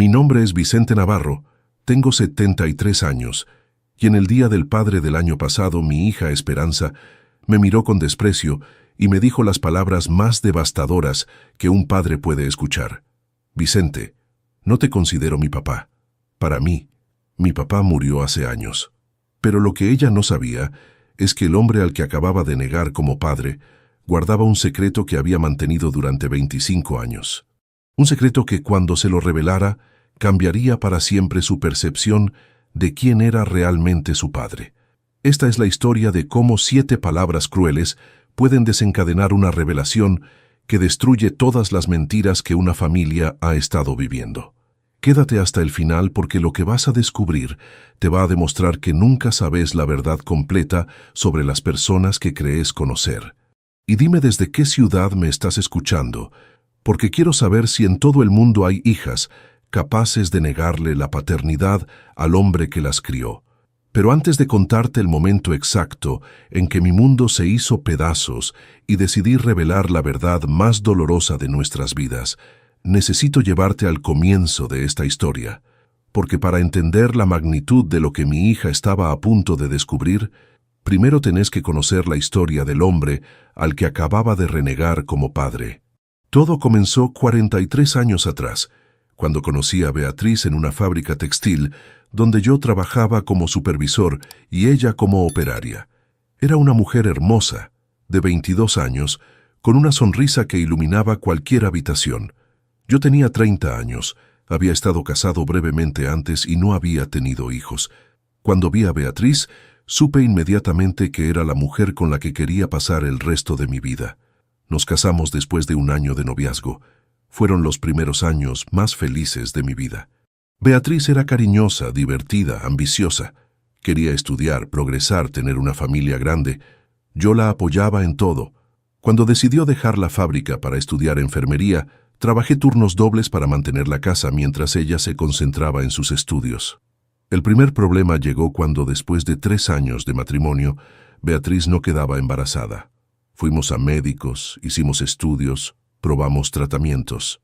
Mi nombre es Vicente Navarro, tengo 73 años, y en el Día del Padre del año pasado mi hija Esperanza me miró con desprecio y me dijo las palabras más devastadoras que un padre puede escuchar. Vicente, no te considero mi papá. Para mí, mi papá murió hace años. Pero lo que ella no sabía es que el hombre al que acababa de negar como padre guardaba un secreto que había mantenido durante 25 años. Un secreto que cuando se lo revelara cambiaría para siempre su percepción de quién era realmente su padre. Esta es la historia de cómo 7 palabras crueles pueden desencadenar una revelación que destruye todas las mentiras que una familia ha estado viviendo. Quédate hasta el final porque lo que vas a descubrir te va a demostrar que nunca sabes la verdad completa sobre las personas que crees conocer. Y dime desde qué ciudad me estás escuchando, porque quiero saber si en todo el mundo hay hijas capaces de negarle la paternidad al hombre que las crió. Pero antes de contarte el momento exacto en que mi mundo se hizo pedazos y decidí revelar la verdad más dolorosa de nuestras vidas, necesito llevarte al comienzo de esta historia, porque para entender la magnitud de lo que mi hija estaba a punto de descubrir, primero tenés que conocer la historia del hombre al que acababa de renegar como padre. Todo comenzó 43 años atrás, cuando conocí a Beatriz en una fábrica textil donde yo trabajaba como supervisor y ella como operaria. Era una mujer hermosa, de 22 años, con una sonrisa que iluminaba cualquier habitación. Yo tenía 30 años, había estado casado brevemente antes y no había tenido hijos. Cuando vi a Beatriz, supe inmediatamente que era la mujer con la que quería pasar el resto de mi vida. Nos casamos después de un año de noviazgo. Fueron los primeros años más felices de mi vida. Beatriz era cariñosa, divertida, ambiciosa. Quería estudiar, progresar, tener una familia grande. Yo la apoyaba en todo. Cuando decidió dejar la fábrica para estudiar enfermería, trabajé turnos dobles para mantener la casa mientras ella se concentraba en sus estudios. El primer problema llegó cuando, después de 3 años de matrimonio, Beatriz no quedaba embarazada. Fuimos a médicos, hicimos estudios, probamos tratamientos.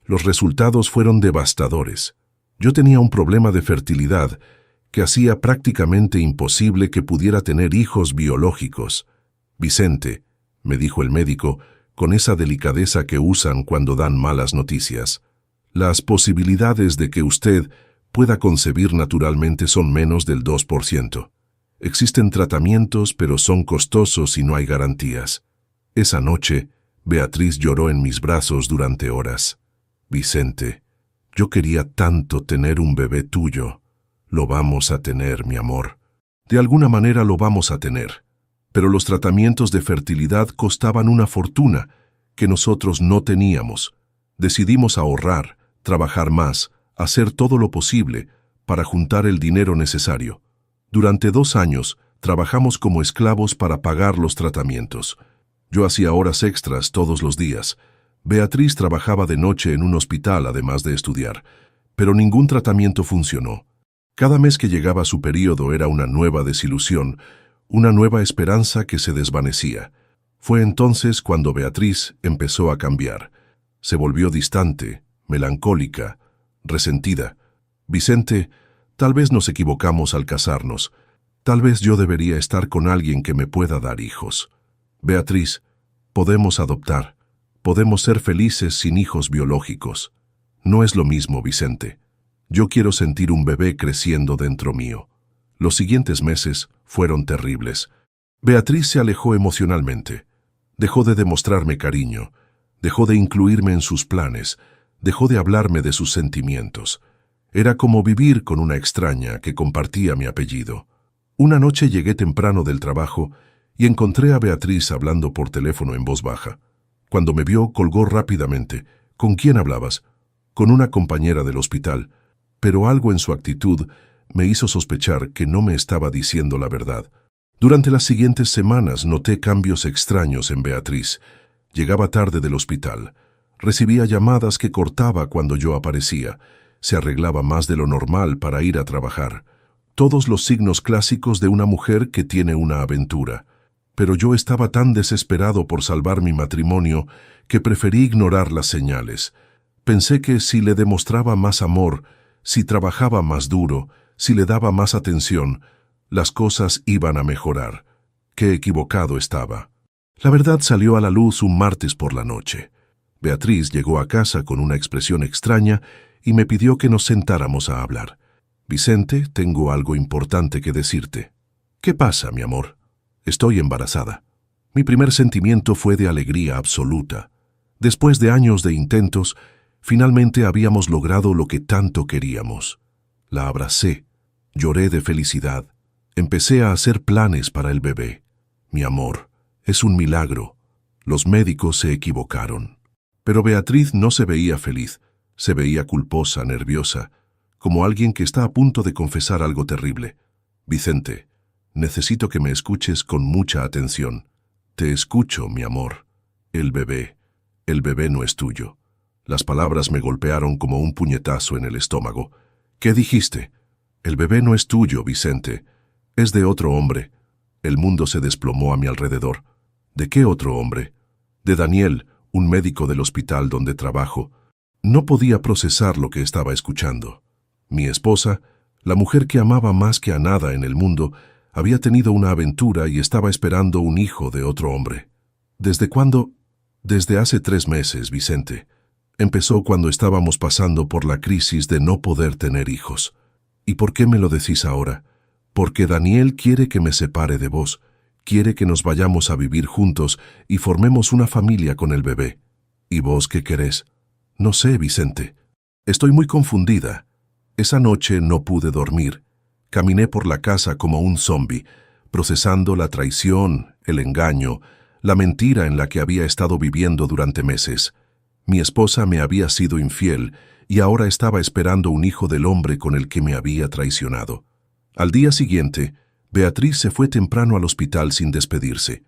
Los resultados fueron devastadores. Yo tenía un problema de fertilidad que hacía prácticamente imposible que pudiera tener hijos biológicos. Vicente, me dijo el médico, con esa delicadeza que usan cuando dan malas noticias, las posibilidades de que usted pueda concebir naturalmente son menos del 2%. Existen tratamientos, pero son costosos y no hay garantías. Esa noche, Beatriz lloró en mis brazos durante horas. Vicente, yo quería tanto tener un bebé tuyo. Lo vamos a tener, mi amor. De alguna manera lo vamos a tener. Pero los tratamientos de fertilidad costaban una fortuna que nosotros no teníamos. Decidimos ahorrar, trabajar más, hacer todo lo posible para juntar el dinero necesario. Durante 2 años trabajamos como esclavos para pagar los tratamientos. Yo hacía horas extras todos los días. Beatriz trabajaba de noche en un hospital además de estudiar, pero ningún tratamiento funcionó. Cada mes que llegaba su periodo era una nueva desilusión, una nueva esperanza que se desvanecía. Fue entonces cuando Beatriz empezó a cambiar. Se volvió distante, melancólica, resentida. Vicente, tal vez nos equivocamos al casarnos. Tal vez yo debería estar con alguien que me pueda dar hijos. Beatriz, podemos adoptar. Podemos ser felices sin hijos biológicos. No es lo mismo, Vicente. Yo quiero sentir un bebé creciendo dentro mío. Los siguientes meses fueron terribles. Beatriz se alejó emocionalmente. Dejó de demostrarme cariño. Dejó de incluirme en sus planes. Dejó de hablarme de sus sentimientos. Era como vivir con una extraña que compartía mi apellido. Una noche llegué temprano del trabajo y encontré a Beatriz hablando por teléfono en voz baja. Cuando me vio, colgó rápidamente. ¿Con quién hablabas? Con una compañera del hospital. Pero algo en su actitud me hizo sospechar que no me estaba diciendo la verdad. Durante las siguientes semanas noté cambios extraños en Beatriz. Llegaba tarde del hospital. Recibía llamadas que cortaba cuando yo aparecía. Se arreglaba más de lo normal para ir a trabajar. Todos los signos clásicos de una mujer que tiene una aventura. Pero yo estaba tan desesperado por salvar mi matrimonio que preferí ignorar las señales. Pensé que si le demostraba más amor, si trabajaba más duro, si le daba más atención, las cosas iban a mejorar. Qué equivocado estaba. La verdad salió a la luz un martes por la noche. Beatriz llegó a casa con una expresión extraña y me pidió que nos sentáramos a hablar. «Vicente, tengo algo importante que decirte». «¿Qué pasa, mi amor?» «Estoy embarazada». Mi primer sentimiento fue de alegría absoluta. Después de años de intentos, finalmente habíamos logrado lo que tanto queríamos. La abracé, lloré de felicidad. Empecé a hacer planes para el bebé. Mi amor, es un milagro. Los médicos se equivocaron. Pero Beatriz no se veía feliz, se veía culposa, nerviosa, como alguien que está a punto de confesar algo terrible. «Vicente, necesito que me escuches con mucha atención». «Te escucho, mi amor. El bebé no es tuyo». Las palabras me golpearon como un puñetazo en el estómago. «¿Qué dijiste?» «El bebé no es tuyo, Vicente. Es de otro hombre». El mundo se desplomó a mi alrededor. ¿De qué otro hombre? De Daniel, un médico del hospital donde trabajo. No podía procesar lo que estaba escuchando. Mi esposa, la mujer que amaba más que a nada en el mundo, había tenido una aventura y estaba esperando un hijo de otro hombre. ¿Desde cuándo? Desde hace 3 meses, Vicente. Empezó cuando estábamos pasando por la crisis de no poder tener hijos. ¿Y por qué me lo decís ahora? Porque Daniel quiere que me separe de vos, quiere que nos vayamos a vivir juntos y formemos una familia con el bebé. ¿Y vos qué querés? No sé, Vicente. Estoy muy confundida. Esa noche no pude dormir. Caminé por la casa como un zombi, procesando la traición, el engaño, la mentira en la que había estado viviendo durante meses. Mi esposa me había sido infiel y ahora estaba esperando un hijo del hombre con el que me había traicionado. Al día siguiente, Beatriz se fue temprano al hospital sin despedirse.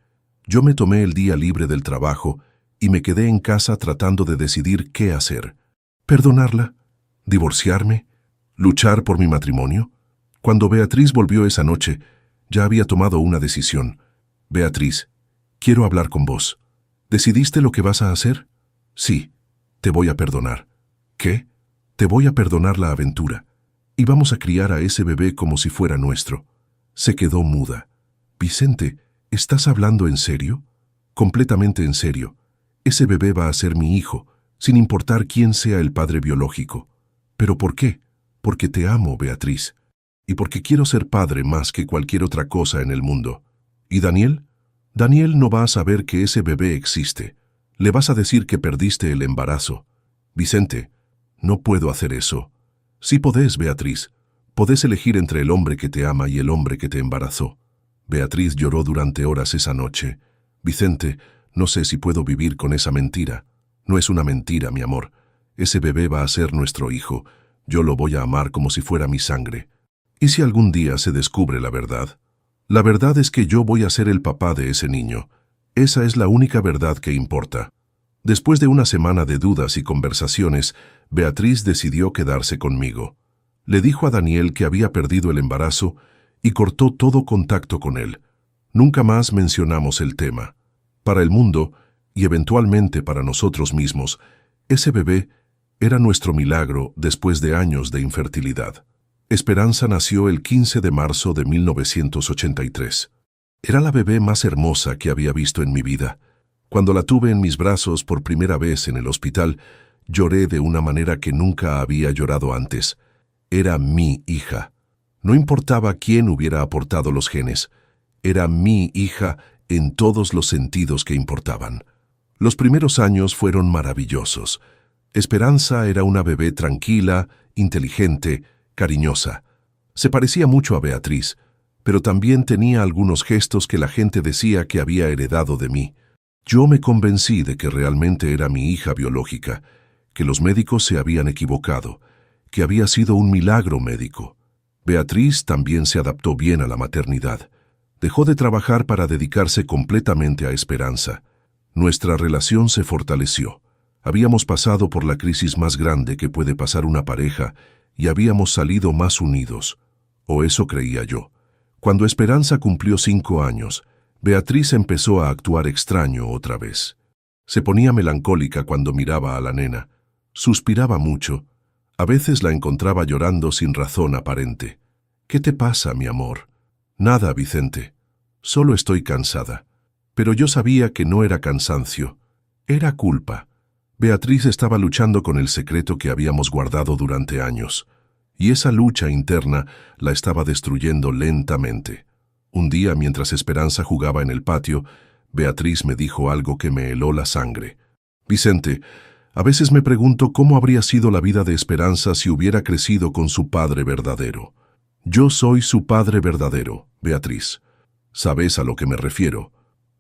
Yo me tomé el día libre del trabajo y me quedé en casa tratando de decidir qué hacer. ¿Perdonarla? ¿Divorciarme? ¿Luchar por mi matrimonio? Cuando Beatriz volvió esa noche, ya había tomado una decisión. «Beatriz, quiero hablar con vos. ¿Decidiste lo que vas a hacer?» «Sí, te voy a perdonar». «¿Qué?» «Te voy a perdonar la aventura. Y vamos a criar a ese bebé como si fuera nuestro». Se quedó muda. «Vicente, ¿estás hablando en serio?» «Completamente en serio. Ese bebé va a ser mi hijo, sin importar quién sea el padre biológico». «¿Pero por qué?» «Porque te amo, Beatriz. Y porque quiero ser padre más que cualquier otra cosa en el mundo». «¿Y Daniel?» «Daniel no va a saber que ese bebé existe. Le vas a decir que perdiste el embarazo». «Vicente, no puedo hacer eso». «Sí podés, Beatriz. Podés elegir entre el hombre que te ama y el hombre que te embarazó». Beatriz lloró durante horas esa noche. «Vicente, no sé si puedo vivir con esa mentira». «No es una mentira, mi amor. Ese bebé va a ser nuestro hijo. Yo lo voy a amar como si fuera mi sangre». «¿Y si algún día se descubre la verdad?» «La verdad es que yo voy a ser el papá de ese niño. Esa es la única verdad que importa». Después de una semana de dudas y conversaciones, Beatriz decidió quedarse conmigo. Le dijo a Daniel que había perdido el embarazo y cortó todo contacto con él. Nunca más mencionamos el tema. Para el mundo, y eventualmente para nosotros mismos, ese bebé era nuestro milagro después de años de infertilidad. Esperanza nació el 15 de marzo de 1983. Era la bebé más hermosa que había visto en mi vida. Cuando la tuve en mis brazos por primera vez en el hospital, lloré de una manera que nunca había llorado antes. Era mi hija. No importaba quién hubiera aportado los genes. Era mi hija en todos los sentidos que importaban. Los primeros años fueron maravillosos. Esperanza era una bebé tranquila, inteligente, cariñosa. Se parecía mucho a Beatriz, pero también tenía algunos gestos que la gente decía que había heredado de mí. Yo me convencí de que realmente era mi hija biológica, que los médicos se habían equivocado, que había sido un milagro médico. Beatriz también se adaptó bien a la maternidad. Dejó de trabajar para dedicarse completamente a Esperanza. Nuestra relación se fortaleció. Habíamos pasado por la crisis más grande que puede pasar una pareja y habíamos salido más unidos. O eso creía yo. Cuando Esperanza cumplió 5 años, Beatriz empezó a actuar extraño otra vez. Se ponía melancólica cuando miraba a la nena. Suspiraba mucho. A veces la encontraba llorando sin razón aparente. «¿Qué te pasa, mi amor?» «Nada, Vicente. Solo estoy cansada». Pero yo sabía que no era cansancio. Era culpa. Beatriz estaba luchando con el secreto que habíamos guardado durante años. Y esa lucha interna la estaba destruyendo lentamente. Un día, mientras Esperanza jugaba en el patio, Beatriz me dijo algo que me heló la sangre. «Vicente, a veces me pregunto cómo habría sido la vida de Esperanza si hubiera crecido con su padre verdadero». «Yo soy su padre verdadero, Beatriz. ¿Sabes a lo que me refiero?»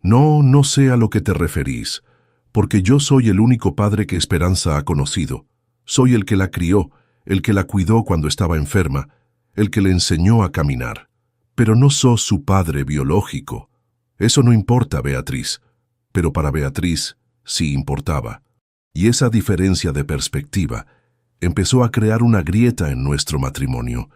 «No, no sé a lo que te referís, porque yo soy el único padre que Esperanza ha conocido. Soy el que la crió, el que la cuidó cuando estaba enferma, el que le enseñó a caminar. Pero no sos su padre biológico. Eso no importa, Beatriz. Pero para Beatriz sí importaba. Y esa diferencia de perspectiva empezó a crear una grieta en nuestro matrimonio,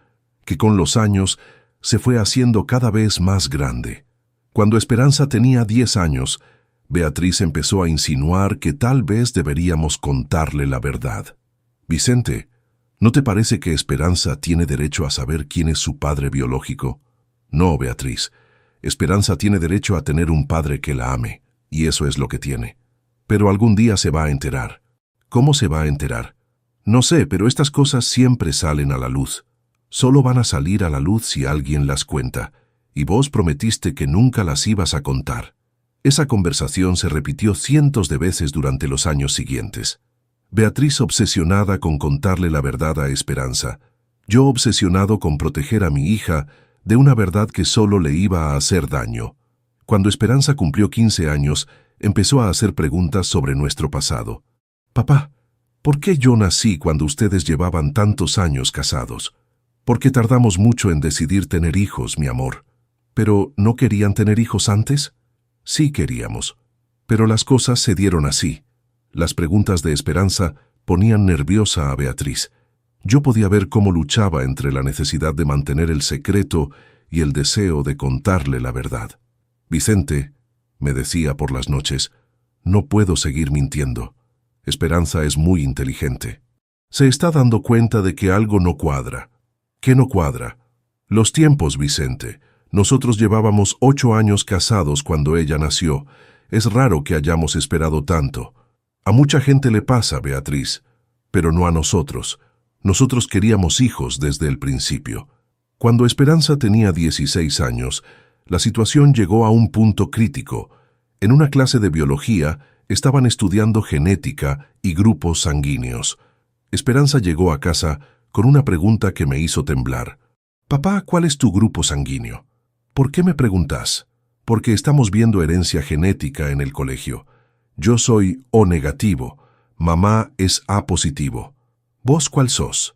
que con los años se fue haciendo cada vez más grande. Cuando Esperanza tenía 10 años, Beatriz empezó a insinuar que tal vez deberíamos contarle la verdad. «Vicente, ¿no te parece que Esperanza tiene derecho a saber quién es su padre biológico?» «No, Beatriz. Esperanza tiene derecho a tener un padre que la ame, y eso es lo que tiene. Pero algún día se va a enterar». «¿Cómo se va a enterar?» «No sé, pero estas cosas siempre salen a la luz. Solo van a salir a la luz si alguien las cuenta, y vos prometiste que nunca las ibas a contar». Esa conversación se repitió cientos de veces durante los años siguientes. Beatriz obsesionada con contarle la verdad a Esperanza, yo obsesionado con proteger a mi hija de una verdad que solo le iba a hacer daño. Cuando Esperanza cumplió 15 años, empezó a hacer preguntas sobre nuestro pasado. «Papá, ¿por qué yo nací cuando ustedes llevaban tantos años casados? ¿Por qué tardamos mucho en decidir tener hijos, mi amor? ¿Pero no querían tener hijos antes?» «Sí queríamos, pero las cosas se dieron así». Las preguntas de Esperanza ponían nerviosa a Beatriz. Yo podía ver cómo luchaba entre la necesidad de mantener el secreto y el deseo de contarle la verdad. «Vicente», me decía por las noches, «no puedo seguir mintiendo. Esperanza es muy inteligente. Se está dando cuenta de que algo no cuadra». «¿Qué no cuadra?» «Los tiempos, Vicente. Nosotros llevábamos 8 años casados cuando ella nació. Es raro que hayamos esperado tanto. A mucha gente le pasa, Beatriz, pero no a nosotros. Nosotros queríamos hijos desde el principio». Cuando Esperanza tenía 16 años, la situación llegó a un punto crítico. En una clase de biología estaban estudiando genética y grupos sanguíneos. Esperanza llegó a casa con una pregunta que me hizo temblar. «Papá, ¿cuál es tu grupo sanguíneo?» «¿Por qué me preguntas?» «Porque estamos viendo herencia genética en el colegio. Yo soy O negativo, mamá es A positivo. ¿Vos cuál sos?»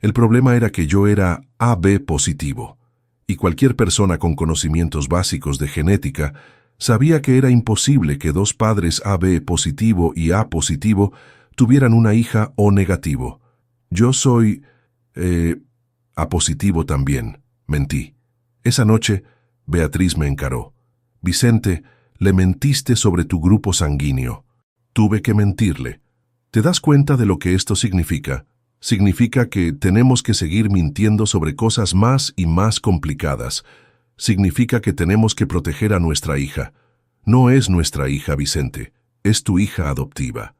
El problema era que yo era AB positivo, y cualquier persona con conocimientos básicos de genética sabía que era imposible que 2 padres AB positivo y A positivo tuvieran una hija O negativo. Yo soy... A positivo también, mentí. Esa noche, Beatriz me encaró. «Vicente, le mentiste sobre tu grupo sanguíneo». Tuve que mentirle. ¿Te das cuenta de lo que esto significa? Significa que tenemos que seguir mintiendo sobre cosas más y más complicadas. Significa que tenemos que proteger a nuestra hija. No es nuestra hija, Vicente, es tu hija adoptiva.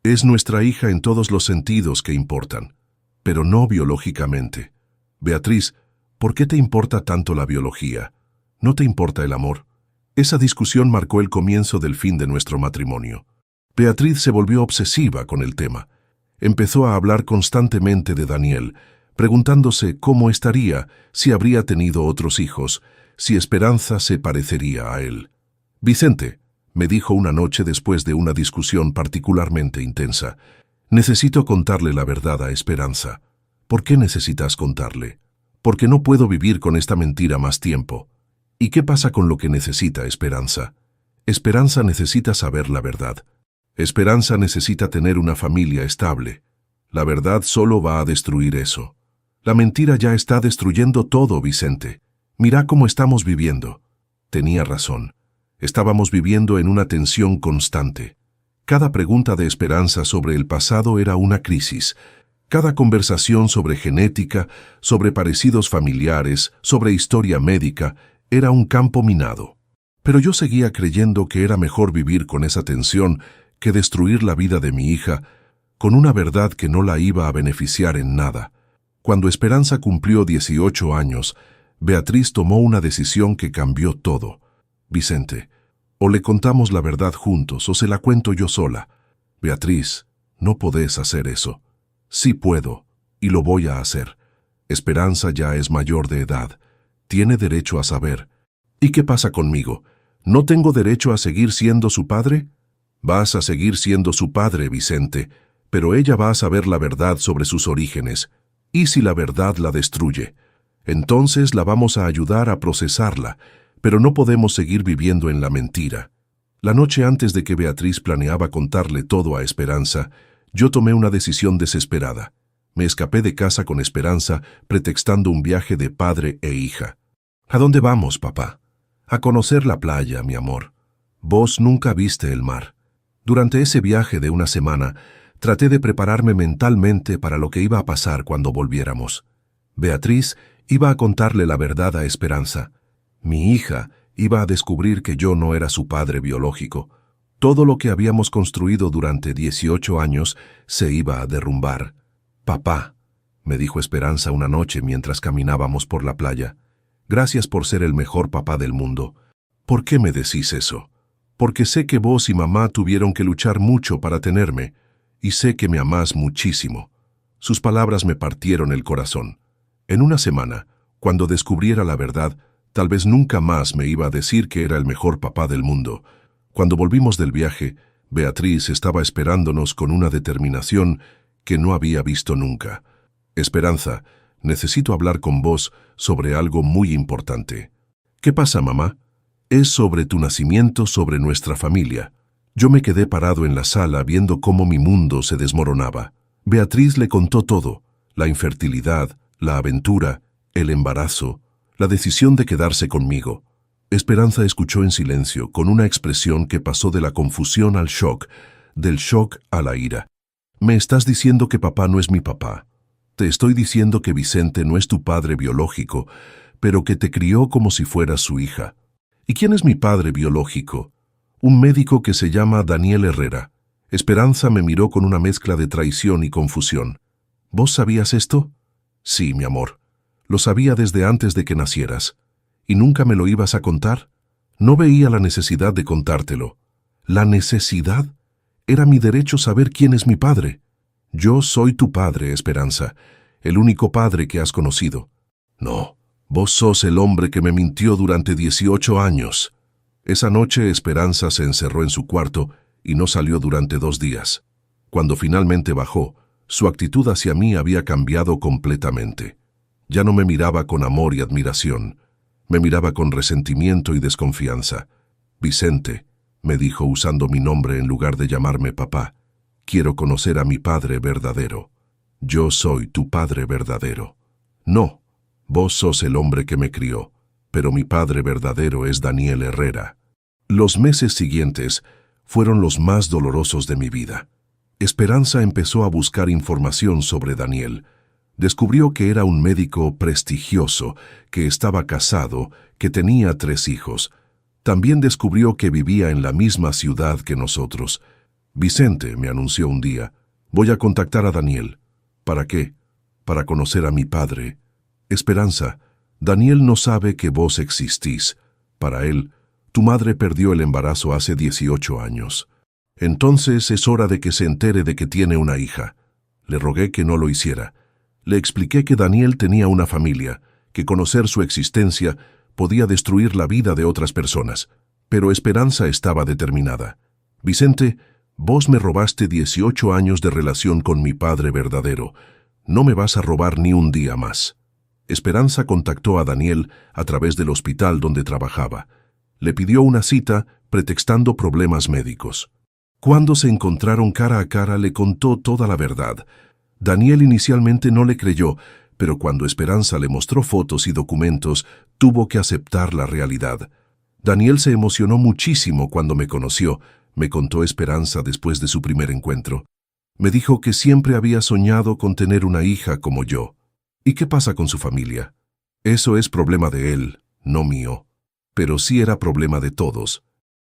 Es nuestra hija en todos los sentidos que importan, pero no biológicamente. Beatriz, ¿por qué te importa tanto la biología? ¿No te importa el amor? Esa discusión marcó el comienzo del fin de nuestro matrimonio. Beatriz se volvió obsesiva con el tema. Empezó a hablar constantemente de Daniel, preguntándose cómo estaría, si habría tenido otros hijos, si Esperanza se parecería a él. «Vicente», me dijo una noche después de una discusión particularmente intensa, «necesito contarle la verdad a Esperanza». «¿Por qué necesitas contarle?» «Porque no puedo vivir con esta mentira más tiempo». «¿Y qué pasa con lo que necesita Esperanza?» «Esperanza necesita saber la verdad. Esperanza necesita tener una familia estable. La verdad solo va a destruir eso. La mentira ya está destruyendo todo, Vicente. Mira cómo estamos viviendo». Tenía razón. Estábamos viviendo en una tensión constante. Cada pregunta de Esperanza sobre el pasado era una crisis. Cada conversación sobre genética, sobre parecidos familiares, sobre historia médica, era un campo minado. Pero yo seguía creyendo que era mejor vivir con esa tensión que destruir la vida de mi hija, con una verdad que no la iba a beneficiar en nada. Cuando Esperanza cumplió 18 años, Beatriz tomó una decisión que cambió todo. Vicente, o le contamos la verdad juntos o se la cuento yo sola. Beatriz, no podés hacer eso. Sí puedo, y lo voy a hacer. Esperanza ya es mayor de edad. Tiene derecho a saber. ¿Y qué pasa conmigo? ¿No tengo derecho a seguir siendo su padre? Vas a seguir siendo su padre, Vicente, pero ella va a saber la verdad sobre sus orígenes. ¿Y si la verdad la destruye? Entonces la vamos a ayudar a procesarla, pero no podemos seguir viviendo en la mentira. La noche antes de que Beatriz planeaba contarle todo a Esperanza, yo tomé una decisión desesperada. Me escapé de casa con Esperanza, pretextando un viaje de padre e hija. ¿A dónde vamos, papá? A conocer la playa, mi amor. Vos nunca viste el mar. Durante ese viaje de una semana, traté de prepararme mentalmente para lo que iba a pasar cuando volviéramos. Beatriz iba a contarle la verdad a Esperanza. Mi hija iba a descubrir que yo no era su padre biológico. Todo lo que habíamos construido durante 18 años se iba a derrumbar. «Papá», me dijo Esperanza una noche mientras caminábamos por la playa, «gracias por ser el mejor papá del mundo». «¿Por qué me decís eso?» «Porque sé que vos y mamá tuvieron que luchar mucho para tenerme, y sé que me amás muchísimo». Sus palabras me partieron el corazón. En una semana, cuando descubriera la verdad, tal vez nunca más me iba a decir que era el mejor papá del mundo. Cuando volvimos del viaje, Beatriz estaba esperándonos con una determinación que no había visto nunca. «Esperanza, necesito hablar con vos sobre algo muy importante». «¿Qué pasa, mamá?» «Es sobre tu nacimiento, sobre nuestra familia». Yo me quedé parado en la sala viendo cómo mi mundo se desmoronaba. Beatriz le contó todo: la infertilidad, la aventura, el embarazo, la decisión de quedarse conmigo. Esperanza escuchó en silencio, con una expresión que pasó de la confusión al shock, del shock a la ira. «Me estás diciendo que papá no es mi papá. Te estoy diciendo que Vicente no es tu padre biológico, pero que te crió como si fueras su hija». «¿Y quién es mi padre biológico?» «Un médico que se llama Daniel Herrera». Esperanza me miró con una mezcla de traición y confusión. «¿Vos sabías esto?» «Sí, mi amor. Lo sabía desde antes de que nacieras. ¿Y nunca me lo ibas a contar?» «No veía la necesidad de contártelo». «¿La necesidad? Era mi derecho saber quién es mi padre». «Yo soy tu padre, Esperanza, el único padre que has conocido». «No, vos sos el hombre que me mintió durante 18 años». Esa noche Esperanza se encerró en su cuarto y no salió durante 2 días. Cuando finalmente bajó, su actitud hacia mí había cambiado completamente. Ya no me miraba con amor y admiración. Me miraba con resentimiento y desconfianza. «Vicente», me dijo usando mi nombre en lugar de llamarme papá, «quiero conocer a mi padre verdadero». «Yo soy tu padre verdadero». «No, vos sos el hombre que me crió, pero mi padre verdadero es Daniel Herrera». Los meses siguientes fueron los más dolorosos de mi vida. Esperanza empezó a buscar información sobre Daniel. Descubrió que era un médico prestigioso, que estaba casado, que tenía 3 hijos. También descubrió que vivía en la misma ciudad que nosotros. «Vicente», me anunció un día, «voy a contactar a Daniel». «¿Para qué?» «Para conocer a mi padre». «Esperanza, Daniel no sabe que vos existís. Para él, tu madre perdió el embarazo hace 18 años. Entonces es hora de que se entere de que tiene una hija». Le rogué que no lo hiciera. Le expliqué que Daniel tenía una familia, que conocer su existencia podía destruir la vida de otras personas. Pero Esperanza estaba determinada. «Vicente, vos me robaste 18 años de relación con mi padre verdadero. No me vas a robar ni un día más». Esperanza contactó a Daniel a través del hospital donde trabajaba. Le pidió una cita pretextando problemas médicos. Cuando se encontraron cara a cara, le contó toda la verdad. Daniel inicialmente no le creyó, pero cuando Esperanza le mostró fotos y documentos, tuvo que aceptar la realidad. Daniel se emocionó muchísimo cuando me conoció. me contó Esperanza después de su primer encuentro. Me dijo que siempre había soñado con tener una hija como yo. ¿Y qué pasa con su familia? Eso es problema de él, no mío. Pero sí era problema de todos.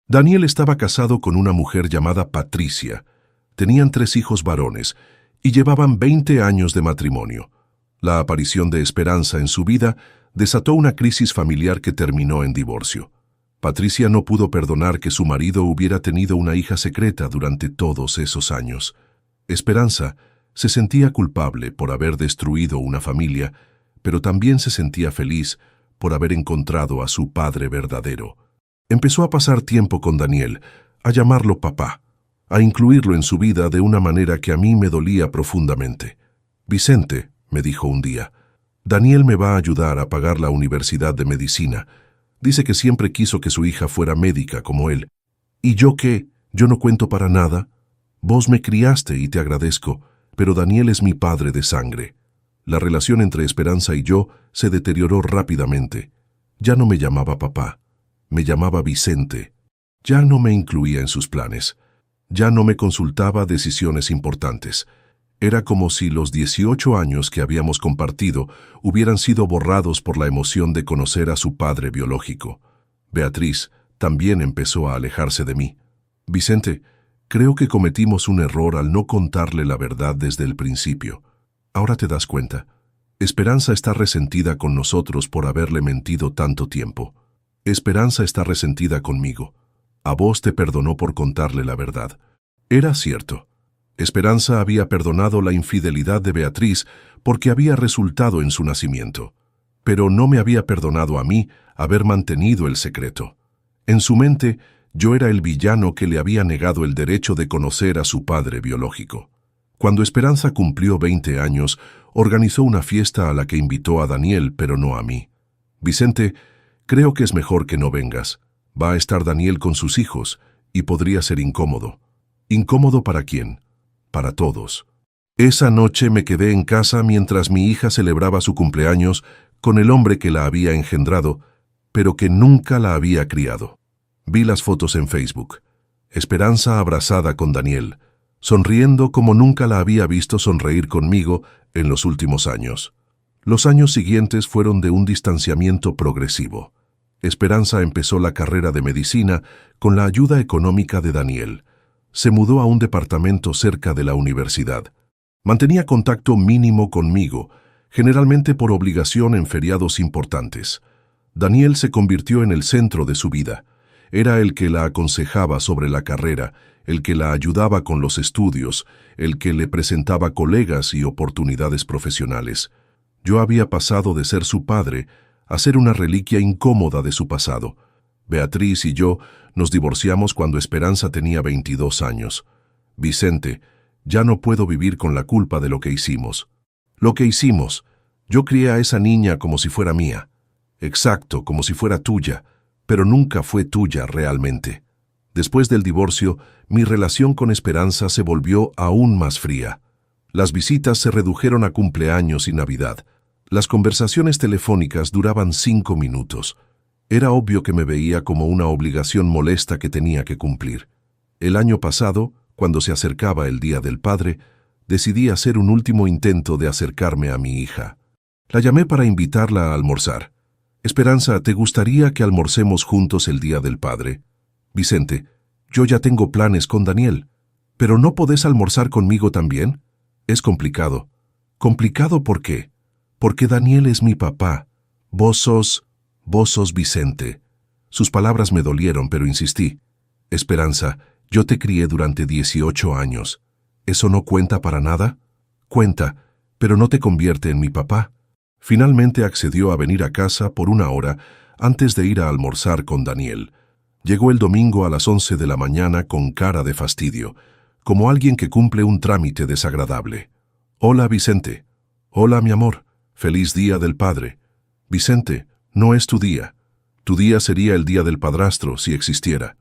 Daniel estaba casado con una mujer llamada Patricia. Tenían 3 hijos varones y llevaban 20 años de matrimonio. La aparición de Esperanza en su vida desató una crisis familiar que terminó en divorcio. Patricia no pudo perdonar que su marido hubiera tenido una hija secreta durante todos esos años. Esperanza se sentía culpable por haber destruido una familia, pero también se sentía feliz por haber encontrado a su padre verdadero. Empezó a pasar tiempo con Daniel, a llamarlo papá, a incluirlo en su vida de una manera que a mí me dolía profundamente. «Vicente», me dijo un día, «Daniel me va a ayudar a pagar la universidad de medicina. Dice que siempre quiso que su hija fuera médica como él. ¿Y yo qué? ¿Yo no cuento para nada? Vos me criaste y te agradezco, pero Daniel es mi padre de sangre». La relación entre Esperanza y yo se deterioró rápidamente. Ya no me llamaba papá, me llamaba Vicente. Ya no me incluía en sus planes. Ya no me consultaba decisiones importantes. Era como si los 18 años que habíamos compartido hubieran sido borrados por la emoción de conocer a su padre biológico. Beatriz también empezó a alejarse de mí. «Vicente, creo que cometimos un error al no contarle la verdad desde el principio. Ahora te das cuenta. Esperanza está resentida con nosotros por haberle mentido tanto tiempo. Esperanza está resentida conmigo. A vos te perdonó por contarle la verdad». Era cierto. Esperanza había perdonado la infidelidad de Beatriz porque había resultado en su nacimiento, pero no me había perdonado a mí haber mantenido el secreto. En su mente, yo era el villano que le había negado el derecho de conocer a su padre biológico. Cuando Esperanza cumplió 20 años, organizó una fiesta a la que invitó a Daniel, pero no a mí. «Vicente, creo que es mejor que no vengas. Va a estar Daniel con sus hijos y podría ser incómodo». ¿Incómodo para quién? Para todos. Esa noche me quedé en casa mientras mi hija celebraba su cumpleaños con el hombre que la había engendrado, pero que nunca la había criado. Vi las fotos en Facebook. Esperanza abrazada con Daniel, sonriendo como nunca la había visto sonreír conmigo en los últimos años. Los años siguientes fueron de un distanciamiento progresivo. Esperanza empezó la carrera de medicina con la ayuda económica de Daniel. Se mudó a un departamento cerca de la universidad. Mantenía contacto mínimo conmigo, generalmente por obligación en feriados importantes. Daniel se convirtió en el centro de su vida. Era el que la aconsejaba sobre la carrera, el que la ayudaba con los estudios, el que le presentaba colegas y oportunidades profesionales. Yo había pasado de ser su padre a ser una reliquia incómoda de su pasado. Beatriz y yo nos divorciamos cuando Esperanza tenía 22 años. «Vicente, ya no puedo vivir con la culpa de lo que hicimos». «Lo que hicimos. Yo crié a esa niña como si fuera mía». «Exacto, como si fuera tuya, pero nunca fue tuya realmente». Después del divorcio, mi relación con Esperanza se volvió aún más fría. Las visitas se redujeron a cumpleaños y Navidad. Las conversaciones telefónicas duraban 5 minutos. Era obvio que me veía como una obligación molesta que tenía que cumplir. El año pasado, cuando se acercaba el Día del Padre, decidí hacer un último intento de acercarme a mi hija. La llamé para invitarla a almorzar. «Esperanza, ¿te gustaría que almorcemos juntos el Día del Padre?» «Vicente, yo ya tengo planes con Daniel. ¿Pero no podés almorzar conmigo también?» «Es complicado». «¿Complicado por qué?» «Porque Daniel es mi papá. Vos sos Vicente». Sus palabras me dolieron, pero insistí. «Esperanza, yo te crié durante 18 años. ¿Eso no cuenta para nada?» «Cuenta, pero no te convierte en mi papá». Finalmente accedió a venir a casa por 1 hora antes de ir a almorzar con Daniel. Llegó el domingo a las 11 de la mañana con cara de fastidio, como alguien que cumple un trámite desagradable. «Hola, Vicente». «Hola, mi amor. Feliz Día del Padre». «Vicente, no es tu día. Tu día sería el día del padrastro si existiera».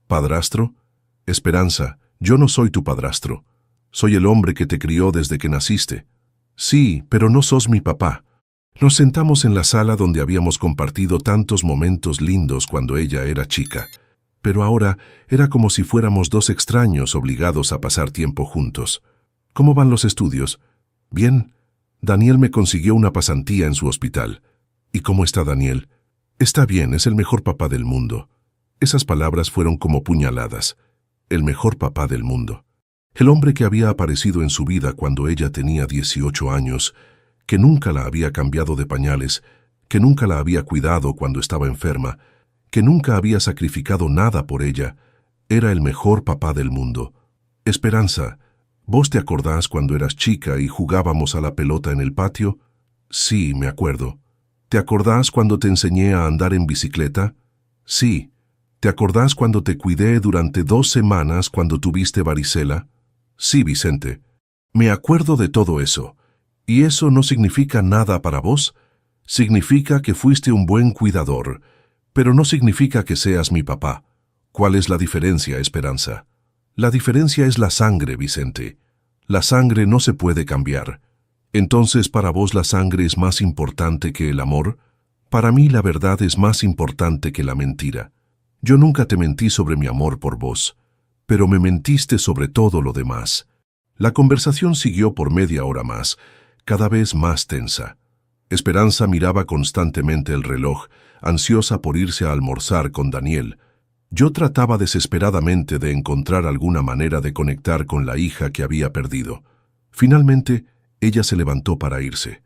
«¿Padrastro?» «Esperanza, yo no soy tu padrastro. Soy el hombre que te crió desde que naciste». «Sí, pero no sos mi papá». Nos sentamos en la sala donde habíamos compartido tantos momentos lindos cuando ella era chica. Pero ahora era como si fuéramos dos extraños obligados a pasar tiempo juntos. ¿Cómo van los estudios? Bien. Daniel me consiguió una pasantía en su hospital. ¿Y cómo está Daniel? Está bien, es el mejor papá del mundo. Esas palabras fueron como puñaladas. El mejor papá del mundo. El hombre que había aparecido en su vida cuando ella tenía 18 años, que nunca la había cambiado de pañales, que nunca la había cuidado cuando estaba enferma, que nunca había sacrificado nada por ella, era el mejor papá del mundo. Esperanza, ¿vos te acordás cuando eras chica y jugábamos a la pelota en el patio? Sí, me acuerdo. ¿Te acordás cuando te enseñé a andar en bicicleta? Sí. ¿Te acordás cuando te cuidé durante 2 semanas cuando tuviste varicela? Sí, Vicente. Me acuerdo de todo eso. ¿Y eso no significa nada para vos? Significa que fuiste un buen cuidador, pero no significa que seas mi papá. ¿Cuál es la diferencia, Esperanza? La diferencia es la sangre, Vicente. La sangre no se puede cambiar. Entonces, ¿para vos la sangre es más importante que el amor? Para mí la verdad es más importante que la mentira. Yo nunca te mentí sobre mi amor por vos, pero me mentiste sobre todo lo demás. La conversación siguió por media hora más, cada vez más tensa. Esperanza miraba constantemente el reloj, ansiosa por irse a almorzar con Daniel. Yo trataba desesperadamente de encontrar alguna manera de conectar con la hija que había perdido. Finalmente, ella se levantó para irse.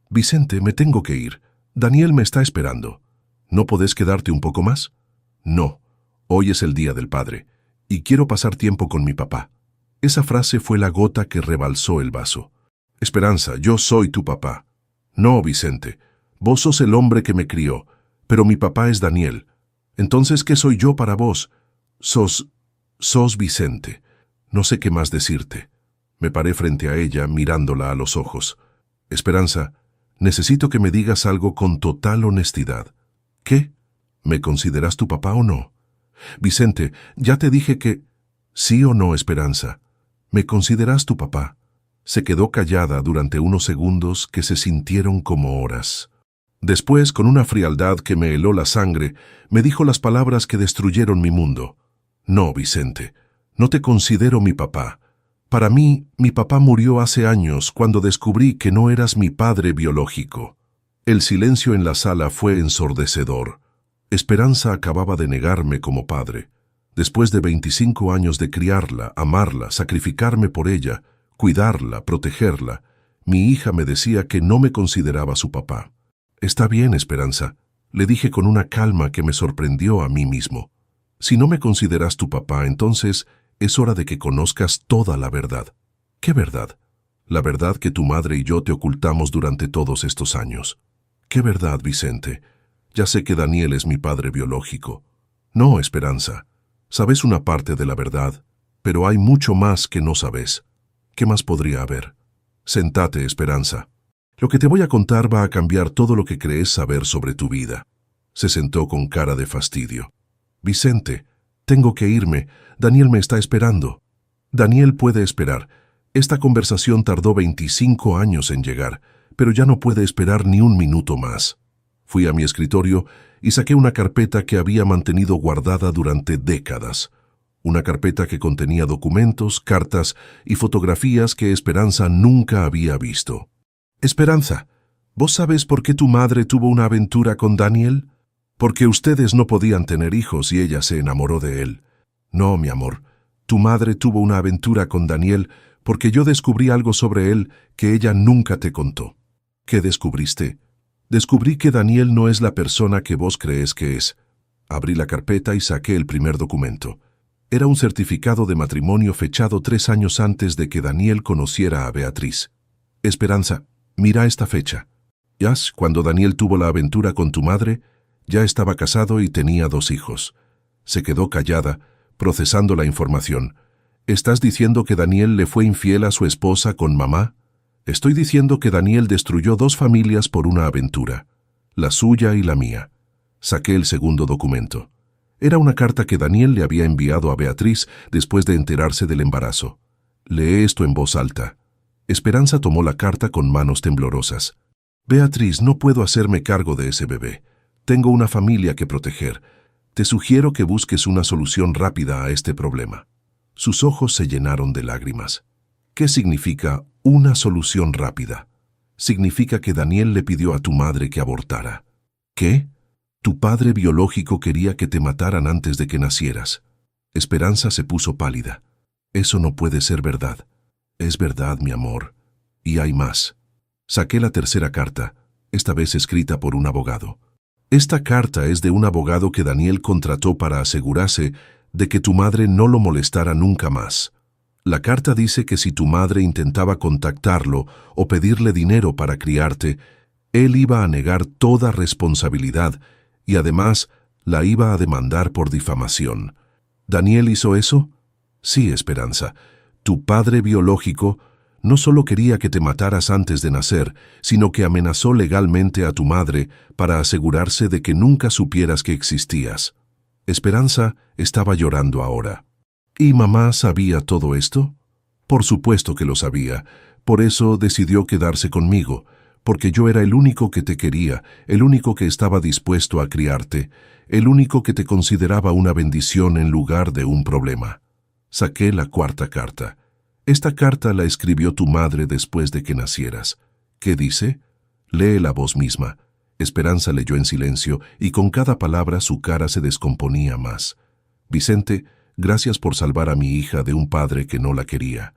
«Vicente, me tengo que ir. Daniel me está esperando. ¿No podés quedarte un poco más?» «No, hoy es el Día del Padre, y quiero pasar tiempo con mi papá». Esa frase fue la gota que rebalsó el vaso. «Esperanza, yo soy tu papá». «No, Vicente, vos sos el hombre que me crió, pero mi papá es Daniel. Entonces, ¿qué soy yo para vos?» Sos Vicente. No sé qué más decirte». Me paré frente a ella, mirándola a los ojos. «Esperanza, necesito que me digas algo con total honestidad». «¿Qué? ¿Me consideras tu papá o no?» «Vicente, ya te dije que...» «¿Sí o no, Esperanza? ¿Me consideras tu papá?» Se quedó callada durante unos segundos que se sintieron como horas. Después, con una frialdad que me heló la sangre, me dijo las palabras que destruyeron mi mundo. «No, Vicente, no te considero mi papá. Para mí, mi papá murió hace años cuando descubrí que no eras mi padre biológico». El silencio en la sala fue ensordecedor. Esperanza acababa de negarme como padre. Después de 25 años de criarla, amarla, sacrificarme por ella, cuidarla, protegerla, mi hija me decía que no me consideraba su papá. «Está bien, Esperanza», le dije con una calma que me sorprendió a mí mismo. «Si no me consideras tu papá, entonces es hora de que conozcas toda la verdad». «¿Qué verdad?» «La verdad que tu madre y yo te ocultamos durante todos estos años». «¿Qué verdad, Vicente? Ya sé que Daniel es mi padre biológico». «No, Esperanza. Sabes una parte de la verdad, pero hay mucho más que no sabes». «¿Qué más podría haber?» «Sentate, Esperanza. Lo que te voy a contar va a cambiar todo lo que crees saber sobre tu vida». Se sentó con cara de fastidio. «Vicente, tengo que irme. Daniel me está esperando». «Daniel puede esperar. Esta conversación tardó 25 años en llegar, pero ya no puede esperar ni un minuto más». Fui a mi escritorio y saqué una carpeta que había mantenido guardada durante décadas. Una carpeta que contenía documentos, cartas y fotografías que Esperanza nunca había visto. «Esperanza, ¿vos sabes por qué tu madre tuvo una aventura con Daniel?» «Porque ustedes no podían tener hijos y ella se enamoró de él». «No, mi amor, tu madre tuvo una aventura con Daniel porque yo descubrí algo sobre él que ella nunca te contó». «¿Qué descubriste?» «Descubrí que Daniel no es la persona que vos crees que es». Abrí la carpeta y saqué el primer documento. Era un certificado de matrimonio fechado 3 años antes de que Daniel conociera a Beatriz. «Esperanza, mira esta fecha. Cuando Daniel tuvo la aventura con tu madre, ya estaba casado y tenía 2 hijos». Se quedó callada, procesando la información. «¿Estás diciendo que Daniel le fue infiel a su esposa con mamá?» «Estoy diciendo que Daniel destruyó 2 familias por una aventura, la suya y la mía». Saqué el segundo documento. Era una carta que Daniel le había enviado a Beatriz después de enterarse del embarazo. «Lee esto en voz alta». Esperanza tomó la carta con manos temblorosas. «Beatriz, no puedo hacerme cargo de ese bebé. Tengo una familia que proteger. Te sugiero que busques una solución rápida a este problema. Sus ojos se llenaron de lágrimas. ¿Qué significa una solución rápida? Significa que Daniel le pidió a tu madre que abortara. ¿Qué? Tu padre biológico quería que te mataran antes de que nacieras. Esperanza se puso pálida. Eso no puede ser verdad. Es verdad, mi amor. Y hay más. Saqué la tercera carta, esta vez escrita por un abogado. Esta carta es de un abogado que Daniel contrató para asegurarse de que tu madre no lo molestara nunca más. La carta dice que si tu madre intentaba contactarlo o pedirle dinero para criarte, él iba a negar toda responsabilidad y además la iba a demandar por difamación. ¿Daniel hizo eso? Sí, Esperanza. Tu padre biológico no solo quería que te mataras antes de nacer, sino que amenazó legalmente a tu madre para asegurarse de que nunca supieras que existías. Esperanza estaba llorando ahora. ¿Y mamá sabía todo esto? Por supuesto que lo sabía. Por eso decidió quedarse conmigo, porque yo era el único que te quería, el único que estaba dispuesto a criarte, el único que te consideraba una bendición en lugar de un problema. Saqué la cuarta carta. Esta carta la escribió tu madre después de que nacieras. ¿Qué dice? Léela vos misma. Esperanza leyó en silencio y con cada palabra su cara se descomponía más. Vicente, gracias por salvar a mi hija de un padre que no la quería.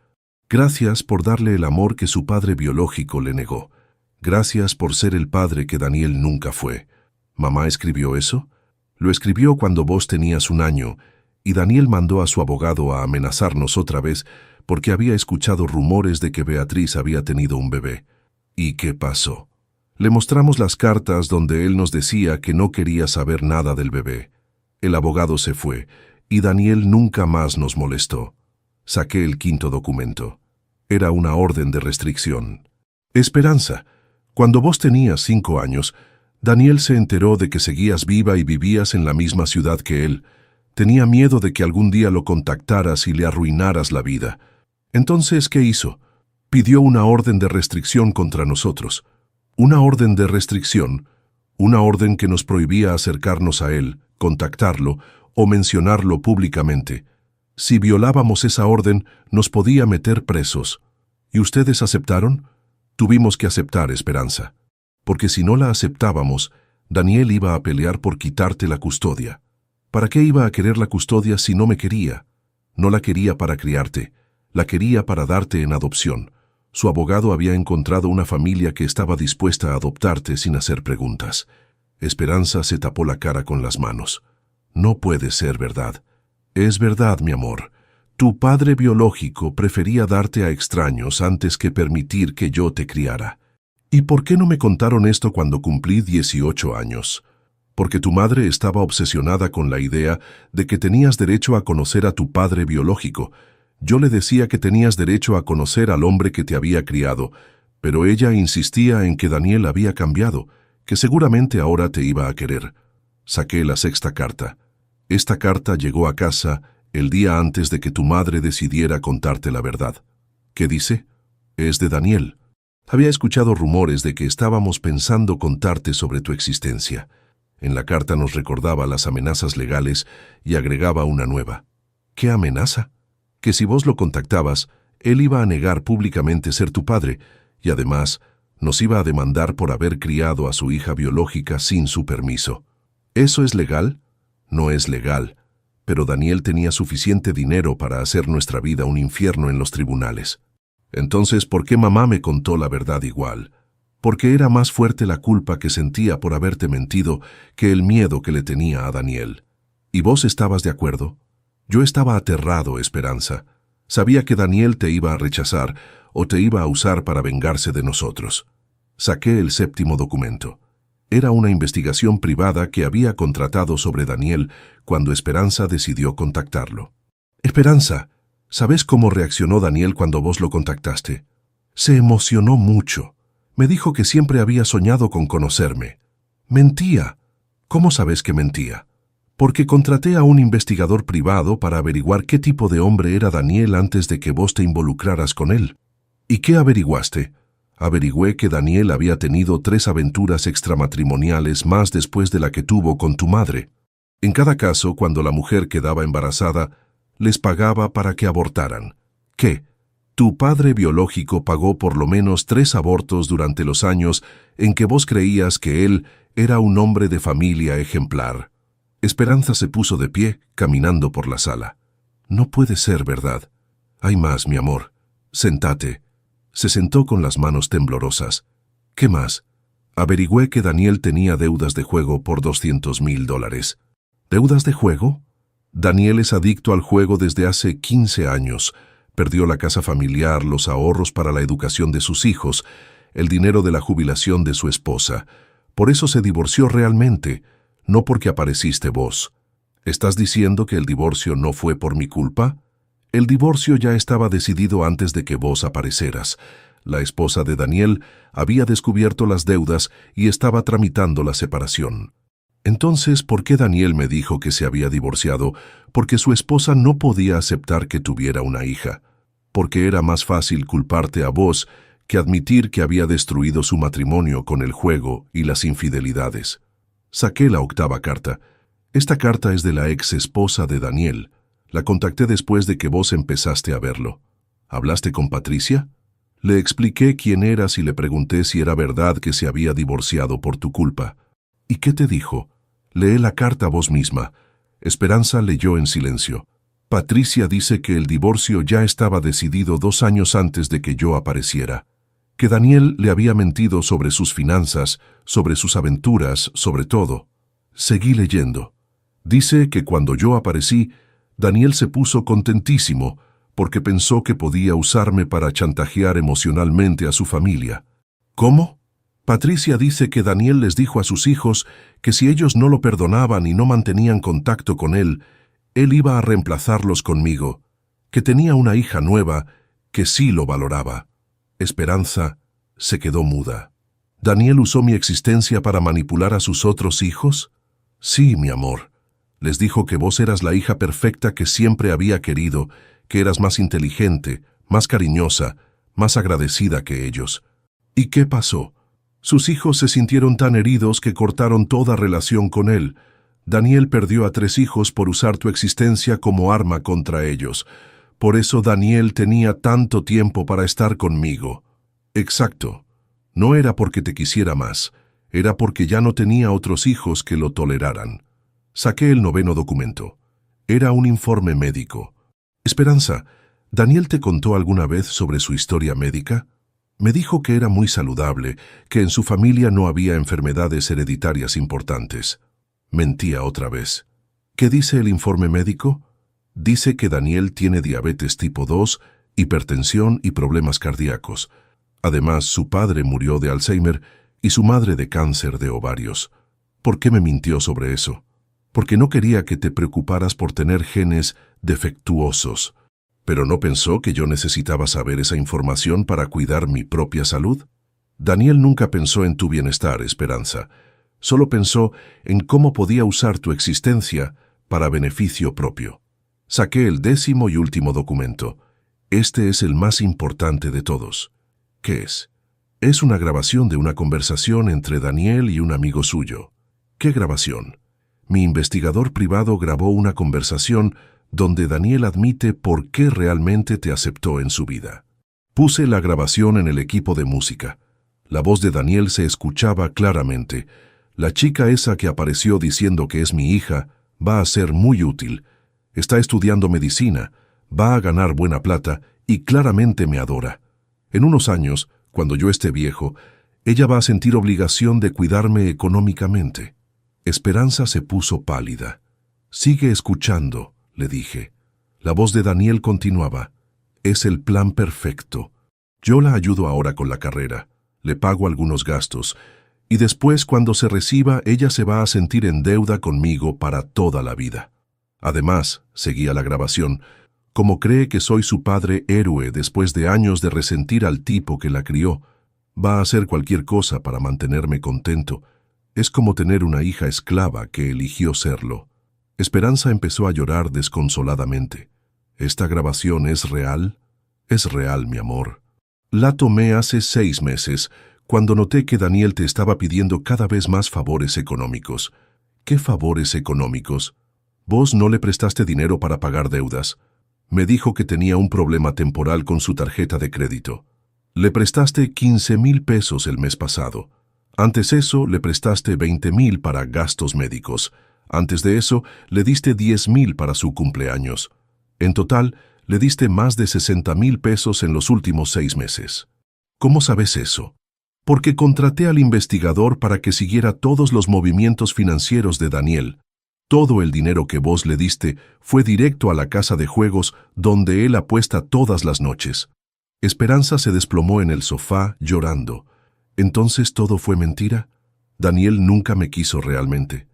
Gracias por darle el amor que su padre biológico le negó. Gracias por ser el padre que Daniel nunca fue. ¿Mamá escribió eso? Lo escribió cuando vos tenías 1 año, y Daniel mandó a su abogado a amenazarnos otra vez porque había escuchado rumores de que Beatriz había tenido un bebé. ¿Y qué pasó? Le mostramos las cartas donde él nos decía que no quería saber nada del bebé. El abogado se fue, y Daniel nunca más nos molestó. Saqué el quinto documento. Era una orden de restricción. Esperanza, cuando vos tenías 5 años, Daniel se enteró de que seguías viva y vivías en la misma ciudad que él. Tenía miedo de que algún día lo contactaras y le arruinaras la vida. Entonces, ¿qué hizo? Pidió una orden de restricción contra nosotros. Una orden de restricción, una orden que nos prohibía acercarnos a él, contactarlo o mencionarlo públicamente. Si violábamos esa orden, nos podía meter presos. ¿Y ustedes aceptaron? Tuvimos que aceptar, Esperanza. Porque si no la aceptábamos, Daniel iba a pelear por quitarte la custodia. ¿Para qué iba a querer la custodia si no me quería? No la quería para criarte. La quería para darte en adopción. Su abogado había encontrado una familia que estaba dispuesta a adoptarte sin hacer preguntas. Esperanza se tapó la cara con las manos. No puede ser verdad. Es verdad, mi amor. Tu padre biológico prefería darte a extraños antes que permitir que yo te criara. ¿Y por qué no me contaron esto cuando cumplí 18 años? Porque tu madre estaba obsesionada con la idea de que tenías derecho a conocer a tu padre biológico. Yo le decía que tenías derecho a conocer al hombre que te había criado, pero ella insistía en que Daniel había cambiado, que seguramente ahora te iba a querer. Saqué la sexta carta. Esta carta llegó a casa el día antes de que tu madre decidiera contarte la verdad. ¿Qué dice? Es de Daniel. Había escuchado rumores de que estábamos pensando contarte sobre tu existencia. En la carta nos recordaba las amenazas legales y agregaba una nueva. ¿Qué amenaza? Que si vos lo contactabas, él iba a negar públicamente ser tu padre y además nos iba a demandar por haber criado a su hija biológica sin su permiso. ¿Eso es legal? No es legal, pero Daniel tenía suficiente dinero para hacer nuestra vida un infierno en los tribunales. Entonces, ¿por qué mamá me contó la verdad igual? Porque era más fuerte la culpa que sentía por haberte mentido que el miedo que le tenía a Daniel. ¿Y vos estabas de acuerdo? Yo estaba aterrado, Esperanza. Sabía que Daniel te iba a rechazar o te iba a usar para vengarse de nosotros. Saqué el séptimo documento. Era una investigación privada que había contratado sobre Daniel cuando Esperanza decidió contactarlo. Esperanza, ¿sabes cómo reaccionó Daniel cuando vos lo contactaste? Se emocionó mucho. Me dijo que siempre había soñado con conocerme. Mentía. ¿Cómo sabes que mentía? Porque contraté a un investigador privado para averiguar qué tipo de hombre era Daniel antes de que vos te involucraras con él. ¿Y qué averiguaste? Averigüé que Daniel había tenido 3 aventuras extramatrimoniales más después de la que tuvo con tu madre. En cada caso, cuando la mujer quedaba embarazada, les pagaba para que abortaran. ¿Qué? Tu padre biológico pagó por lo menos 3 abortos durante los años en que vos creías que él era un hombre de familia ejemplar. Esperanza se puso de pie, caminando por la sala. No puede ser verdad. Hay más, mi amor. Sentate. Se sentó con las manos temblorosas. ¿Qué más? Averigüé que Daniel tenía deudas de juego por $200,000. ¿Deudas de juego? Daniel es adicto al juego desde hace 15 años. Perdió la casa familiar, los ahorros para la educación de sus hijos, el dinero de la jubilación de su esposa. Por eso se divorció realmente, no porque apareciste vos. ¿Estás diciendo que el divorcio no fue por mi culpa? El divorcio ya estaba decidido antes de que vos apareceras. La esposa de Daniel había descubierto las deudas y estaba tramitando la separación. Entonces, ¿por qué Daniel me dijo que se había divorciado? Porque su esposa no podía aceptar que tuviera una hija. Porque era más fácil culparte a vos que admitir que había destruido su matrimonio con el juego y las infidelidades. Saqué la 8ª carta. Esta carta es de la ex esposa de Daniel. La contacté después de que vos empezaste a verlo. ¿Hablaste con Patricia? Le expliqué quién eras y le pregunté si era verdad que se había divorciado por tu culpa. ¿Y qué te dijo? Lee la carta vos misma. Esperanza leyó en silencio. Patricia dice que el divorcio ya estaba decidido 2 años antes de que yo apareciera. Que Daniel le había mentido sobre sus finanzas, sobre sus aventuras, sobre todo. Seguí leyendo. Dice que cuando yo aparecí, Daniel se puso contentísimo porque pensó que podía usarme para chantajear emocionalmente a su familia. ¿Cómo? Patricia dice que Daniel les dijo a sus hijos que si ellos no lo perdonaban y no mantenían contacto con él iba a reemplazarlos conmigo, que tenía una hija nueva que sí lo valoraba. Esperanza se quedó muda. ¿Daniel usó mi existencia para manipular a sus otros hijos? Sí, mi amor. Les dijo que vos eras la hija perfecta que siempre había querido, que eras más inteligente, más cariñosa, más agradecida que ellos. ¿Y qué pasó? Sus hijos se sintieron tan heridos que cortaron toda relación con él. Daniel perdió a 3 hijos por usar tu existencia como arma contra ellos. Por eso Daniel tenía tanto tiempo para estar conmigo. Exacto. No era porque te quisiera más, era porque ya no tenía otros hijos que lo toleraran. Saqué el 9º documento. Era un informe médico. Esperanza, ¿Daniel te contó alguna vez sobre su historia médica? Me dijo que era muy saludable, que en su familia no había enfermedades hereditarias importantes. Mentía otra vez. ¿Qué dice el informe médico? Dice que Daniel tiene diabetes tipo 2, hipertensión y problemas cardíacos. Además, su padre murió de Alzheimer y su madre de cáncer de ovarios. ¿Por qué me mintió sobre eso? Porque no quería que te preocuparas por tener genes defectuosos. ¿Pero no pensó que yo necesitaba saber esa información para cuidar mi propia salud? Daniel nunca pensó en tu bienestar, Esperanza. Solo pensó en cómo podía usar tu existencia para beneficio propio. Saqué el 10º y último documento. Este es el más importante de todos. ¿Qué es? Es una grabación de una conversación entre Daniel y un amigo suyo. ¿Qué grabación? Mi investigador privado grabó una conversación donde Daniel admite por qué realmente te aceptó en su vida. Puse la grabación en el equipo de música. La voz de Daniel se escuchaba claramente. La chica esa que apareció diciendo que es mi hija va a ser muy útil. Está estudiando medicina, va a ganar buena plata y claramente me adora. En unos años, cuando yo esté viejo, ella va a sentir obligación de cuidarme económicamente. Esperanza se puso pálida. Sigue escuchando, le dije. La voz de Daniel continuaba. Es el plan perfecto. Yo la ayudo ahora con la carrera. Le pago algunos gastos. Y después, cuando se reciba, ella se va a sentir en deuda conmigo para toda la vida. Además, seguía la grabación, como cree que soy su padre héroe después de años de resentir al tipo que la crió, va a hacer cualquier cosa para mantenerme contento. Es como tener una hija esclava que eligió serlo. Esperanza empezó a llorar desconsoladamente. ¿Esta grabación es real? Es real, mi amor. La tomé hace 6 meses, cuando noté que Daniel te estaba pidiendo cada vez más favores económicos. ¿Qué favores económicos? Vos no le prestaste dinero para pagar deudas. Me dijo que tenía un problema temporal con su tarjeta de crédito. Le prestaste 15,000 pesos el mes pasado. Antes eso, le prestaste 20,000 para gastos médicos. Antes de eso, le diste 10,000 para su cumpleaños. En total, le diste más de 60,000 pesos en los últimos 6 meses. ¿Cómo sabes eso? Porque contraté al investigador para que siguiera todos los movimientos financieros de Daniel. Todo el dinero que vos le diste fue directo a la casa de juegos donde él apuesta todas las noches. Esperanza se desplomó en el sofá llorando. ¿Entonces todo fue mentira? Daniel nunca me quiso realmente.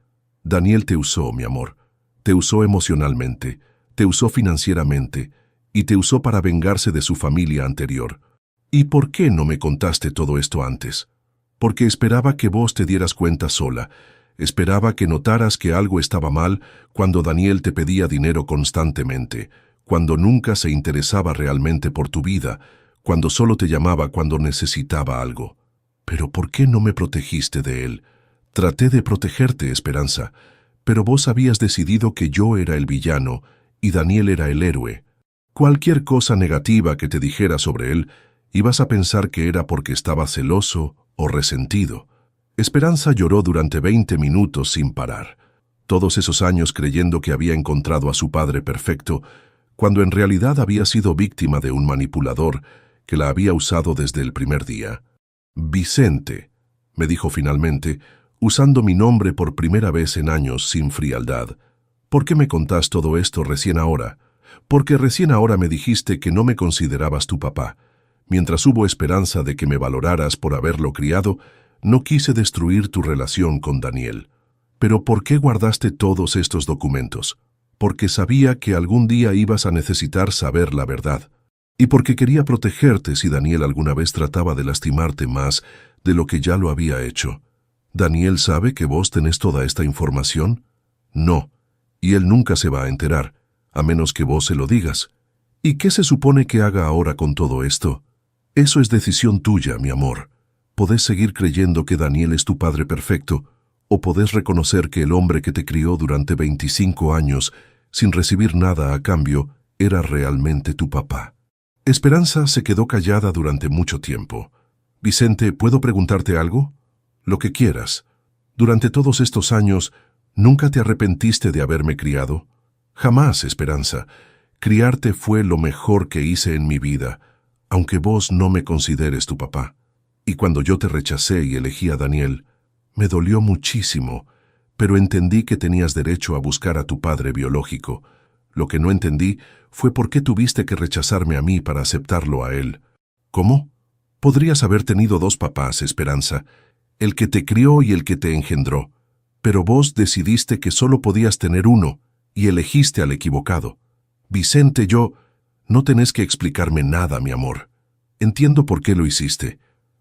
Daniel te usó, mi amor. Te usó emocionalmente, te usó financieramente y te usó para vengarse de su familia anterior. ¿Y por qué no me contaste todo esto antes? Porque esperaba que vos te dieras cuenta sola. Esperaba que notaras que algo estaba mal cuando Daniel te pedía dinero constantemente, cuando nunca se interesaba realmente por tu vida, cuando solo te llamaba cuando necesitaba algo. Pero ¿por qué no me protegiste de él? Traté de protegerte, Esperanza, pero vos habías decidido que yo era el villano y Daniel era el héroe. Cualquier cosa negativa que te dijera sobre él, ibas a pensar que era porque estaba celoso o resentido. Esperanza lloró durante 20 minutos sin parar. Todos esos años creyendo que había encontrado a su padre perfecto, cuando en realidad había sido víctima de un manipulador que la había usado desde el primer día. Vicente, me dijo finalmente, usando mi nombre por primera vez en años sin frialdad. ¿Por qué me contás todo esto recién ahora? Porque recién ahora me dijiste que no me considerabas tu papá. Mientras hubo esperanza de que me valoraras por haberlo criado, no quise destruir tu relación con Daniel. Pero ¿por qué guardaste todos estos documentos? Porque sabía que algún día ibas a necesitar saber la verdad. Y porque quería protegerte si Daniel alguna vez trataba de lastimarte más de lo que ya lo había hecho. ¿Daniel sabe que vos tenés toda esta información? No, y él nunca se va a enterar, a menos que vos se lo digas. ¿Y qué se supone que haga ahora con todo esto? Eso es decisión tuya, mi amor. Podés seguir creyendo que Daniel es tu padre perfecto, o podés reconocer que el hombre que te crió durante 25 años, sin recibir nada a cambio, era realmente tu papá. Esperanza se quedó callada durante mucho tiempo. Vicente, ¿puedo preguntarte algo? Lo que quieras. Durante todos estos años, ¿nunca te arrepentiste de haberme criado? Jamás, Esperanza. Criarte fue lo mejor que hice en mi vida, aunque vos no me consideres tu papá. Y cuando yo te rechacé y elegí a Daniel, me dolió muchísimo, pero entendí que tenías derecho a buscar a tu padre biológico. Lo que no entendí fue por qué tuviste que rechazarme a mí para aceptarlo a él. ¿Cómo? Podrías haber tenido 2 papás, Esperanza, el que te crió y el que te engendró, pero vos decidiste que solo podías tener uno y elegiste al equivocado. Vicente, no tenés que explicarme nada, mi amor. Entiendo por qué lo hiciste.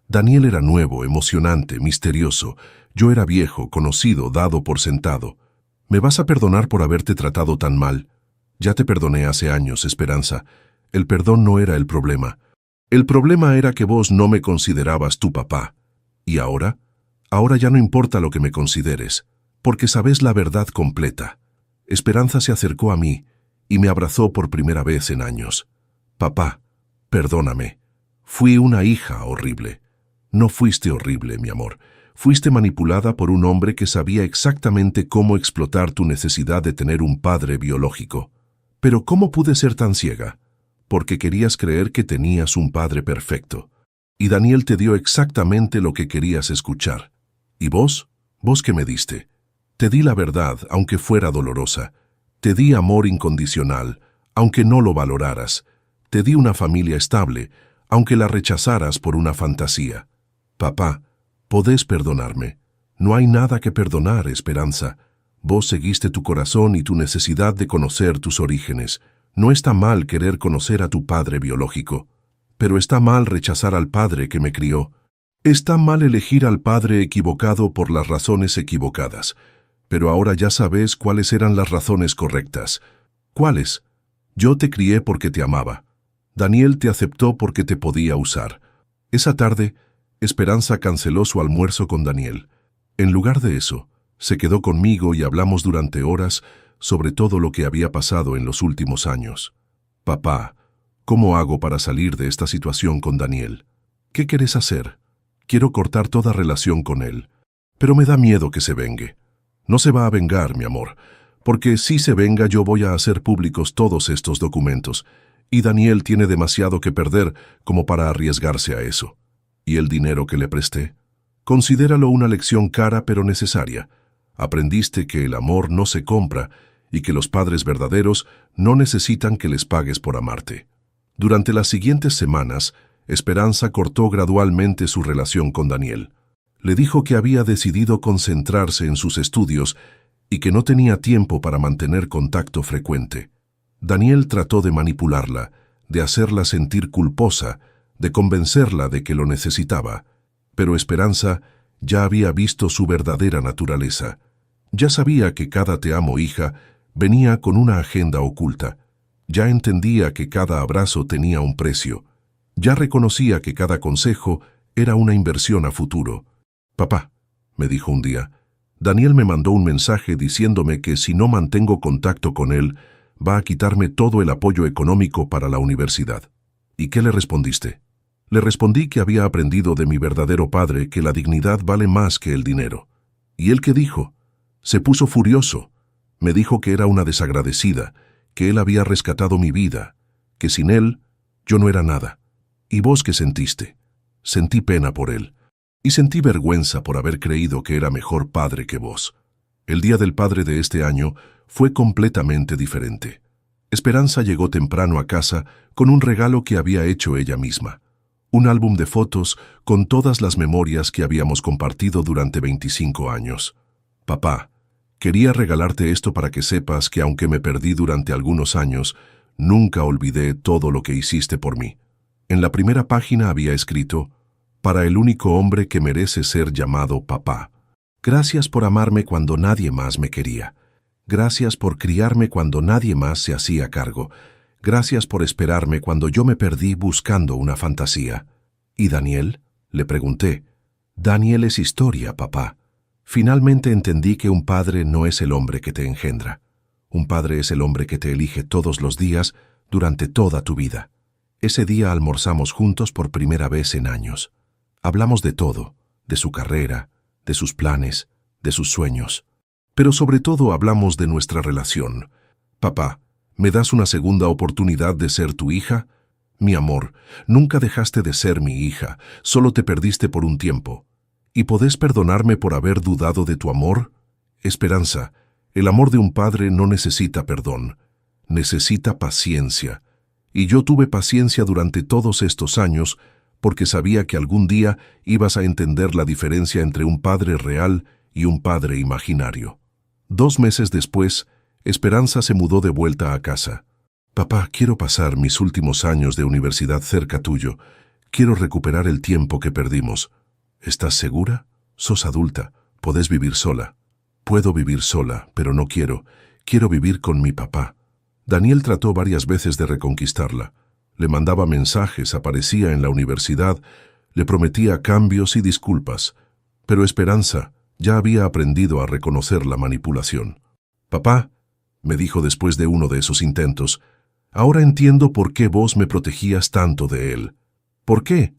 Daniel era nuevo, emocionante, misterioso. Yo era viejo, conocido, dado por sentado. ¿Me vas a perdonar por haberte tratado tan mal? Ya te perdoné hace años, Esperanza. El perdón no era el problema. El problema era que vos no me considerabas tu papá. ¿Y ahora? Ahora ya no importa lo que me consideres, porque sabes la verdad completa. Esperanza se acercó a mí y me abrazó por primera vez en años. Papá, perdóname. Fui una hija horrible. No fuiste horrible, mi amor. Fuiste manipulada por un hombre que sabía exactamente cómo explotar tu necesidad de tener un padre biológico. Pero ¿cómo pude ser tan ciega? Porque querías creer que tenías un padre perfecto. Y Daniel te dio exactamente lo que querías escuchar. ¿Y vos? ¿Vos qué me diste? Te di la verdad, aunque fuera dolorosa. Te di amor incondicional, aunque no lo valoraras. Te di una familia estable, aunque la rechazaras por una fantasía. Papá, podés perdonarme. No hay nada que perdonar, Esperanza. Vos seguiste tu corazón y tu necesidad de conocer tus orígenes. No está mal querer conocer a tu padre biológico, pero está mal rechazar al padre que me crió. Está mal elegir al padre equivocado por las razones equivocadas. Pero ahora ya sabes cuáles eran las razones correctas. ¿Cuáles? Yo te crié porque te amaba. Daniel te aceptó porque te podía usar. Esa tarde, Esperanza canceló su almuerzo con Daniel. En lugar de eso, Se quedó conmigo y hablamos durante horas sobre todo lo que había pasado en los últimos años. Papá, ¿cómo hago para salir de esta situación con Daniel? ¿Qué quieres hacer? Quiero cortar toda relación con él, pero me da miedo que se vengue. No se va a vengar, mi amor, porque si se venga yo voy a hacer públicos todos estos documentos, y Daniel tiene demasiado que perder como para arriesgarse a eso. ¿Y el dinero que le presté? Considéralo una lección cara pero necesaria. Aprendiste que el amor no se compra y que los padres verdaderos no necesitan que les pagues por amarte. Durante las siguientes semanas, Esperanza cortó gradualmente su relación con Daniel. Le dijo que había decidido concentrarse en sus estudios y que no tenía tiempo para mantener contacto frecuente. Daniel trató de manipularla, de hacerla sentir culposa, de convencerla de que lo necesitaba, pero Esperanza ya había visto su verdadera naturaleza. Ya sabía que cada te amo, hija, venía con una agenda oculta. Ya entendía que cada abrazo tenía un precio. Ya reconocía que cada consejo era una inversión a futuro. Papá, me dijo un día, Daniel me mandó un mensaje diciéndome que si no mantengo contacto con él, va a quitarme todo el apoyo económico para la universidad. ¿Y qué le respondiste? Le respondí que había aprendido de mi verdadero padre que la dignidad vale más que el dinero. ¿Y él qué dijo? Se puso furioso. Me dijo que era una desagradecida, que él había rescatado mi vida, que sin él yo no era nada. ¿Y vos qué sentiste? Sentí pena por él. Y sentí vergüenza por haber creído que era mejor padre que vos. El día del padre de este año fue completamente diferente. Esperanza llegó temprano a casa con un regalo que había hecho ella misma. Un álbum de fotos con todas las memorias que habíamos compartido durante 25 años. Papá, quería regalarte esto para que sepas que aunque me perdí durante algunos años, nunca olvidé todo lo que hiciste por mí. En la primera página había escrito, para el único hombre que merece ser llamado papá. Gracias por amarme cuando nadie más me quería. Gracias por criarme cuando nadie más se hacía cargo. Gracias por esperarme cuando yo me perdí buscando una fantasía. ¿Y Daniel? Le pregunté. Daniel es historia, papá. Finalmente entendí que un padre no es el hombre que te engendra. Un padre es el hombre que te elige todos los días durante toda tu vida. Ese día almorzamos juntos por primera vez en años. Hablamos de todo, de su carrera, de sus planes, de sus sueños. Pero sobre todo hablamos de nuestra relación. Papá, ¿me das una segunda oportunidad de ser tu hija? Mi amor, nunca dejaste de ser mi hija, solo te perdiste por un tiempo. ¿Y podés perdonarme por haber dudado de tu amor? Esperanza, el amor de un padre no necesita perdón, necesita paciencia. Y yo tuve paciencia durante todos estos años porque sabía que algún día ibas a entender la diferencia entre un padre real y un padre imaginario. 2 meses después, Esperanza se mudó de vuelta a casa. Papá, quiero pasar mis últimos años de universidad cerca tuyo. Quiero recuperar el tiempo que perdimos. ¿Estás segura? Sos adulta. Podés vivir sola. Puedo vivir sola, pero no quiero. Quiero vivir con mi papá. Daniel trató varias veces de reconquistarla. Le mandaba mensajes, aparecía en la universidad, le prometía cambios y disculpas. Pero Esperanza ya había aprendido a reconocer la manipulación. Papá, me dijo después de uno de esos intentos, ahora entiendo por qué vos me protegías tanto de él. ¿Por qué?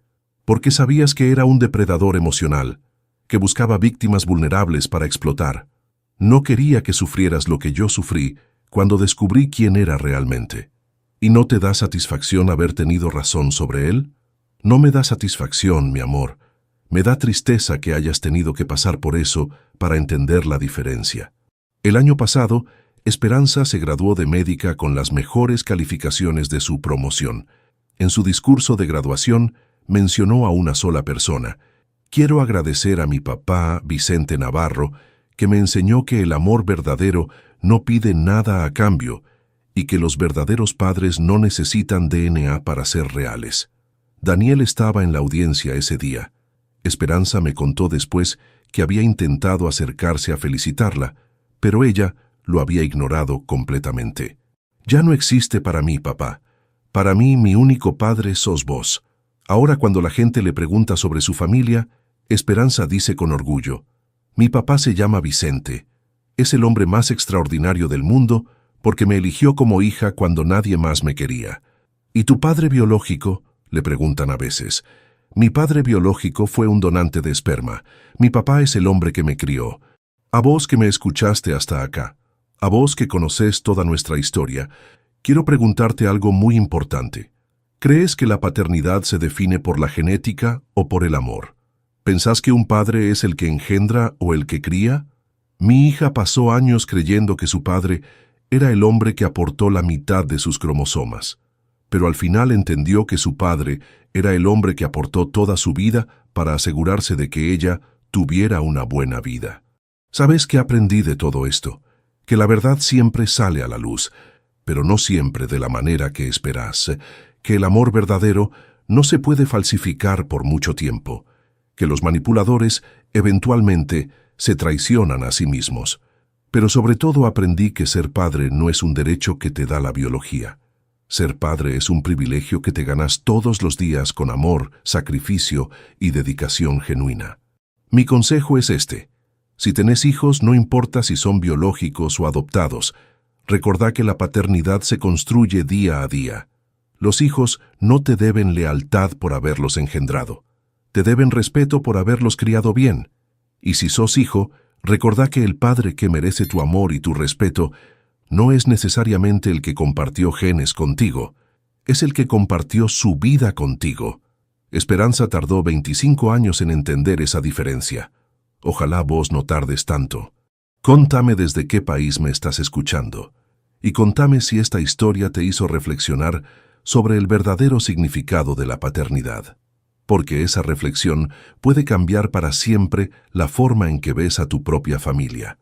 Porque sabías que era un depredador emocional, que buscaba víctimas vulnerables para explotar. No quería que sufrieras lo que yo sufrí cuando descubrí quién era realmente. ¿Y no te da satisfacción haber tenido razón sobre él? No me da satisfacción, mi amor. Me da tristeza que hayas tenido que pasar por eso para entender la diferencia. El año pasado, Esperanza se graduó de médica con las mejores calificaciones de su promoción. En su discurso de graduación, mencionó a una sola persona. Quiero agradecer a mi papá, Vicente Navarro, que me enseñó que el amor verdadero no pide nada a cambio y que los verdaderos padres no necesitan DNA para ser reales. Daniel estaba en la audiencia ese día. Esperanza me contó después que había intentado acercarse a felicitarla, pero ella lo había ignorado completamente. Ya no existe para mí, papá. Para mí, mi único padre sos vos. Ahora cuando la gente le pregunta sobre su familia, Esperanza dice con orgullo, Mi papá se llama Vicente. Es el hombre más extraordinario del mundo porque me eligió como hija cuando nadie más me quería. ¿Y tu padre biológico?, le preguntan a veces. Mi padre biológico fue un donante de esperma. Mi papá es el hombre que me crió. A vos que me escuchaste hasta acá, a vos que conocés toda nuestra historia, quiero preguntarte algo muy importante. ¿Crees que la paternidad se define por la genética o por el amor? ¿Pensás que un padre es el que engendra o el que cría? Mi hija pasó años creyendo que su padre era el hombre que aportó la mitad de sus cromosomas, pero al final entendió que su padre era el hombre que aportó toda su vida para asegurarse de que ella tuviera una buena vida. ¿Sabes qué aprendí de todo esto? Que la verdad siempre sale a la luz, pero no siempre de la manera que esperás, que el amor verdadero no se puede falsificar por mucho tiempo, que los manipuladores eventualmente se traicionan a sí mismos. Pero sobre todo aprendí que ser padre no es un derecho que te da la biología. Ser padre es un privilegio que te ganas todos los días con amor, sacrificio y dedicación genuina. Mi consejo es este. Si tenés hijos, no importa si son biológicos o adoptados, recordá que la paternidad se construye día a día. Los hijos no te deben lealtad por haberlos engendrado. Te deben respeto por haberlos criado bien. Y si sos hijo, recordá que el padre que merece tu amor y tu respeto no es necesariamente el que compartió genes contigo, es el que compartió su vida contigo. Esperanza tardó 25 años en entender esa diferencia. Ojalá vos no tardes tanto. Contame desde qué país me estás escuchando. Y contame si esta historia te hizo reflexionar sobre el verdadero significado de la paternidad. Porque esa reflexión puede cambiar para siempre la forma en que ves a tu propia familia.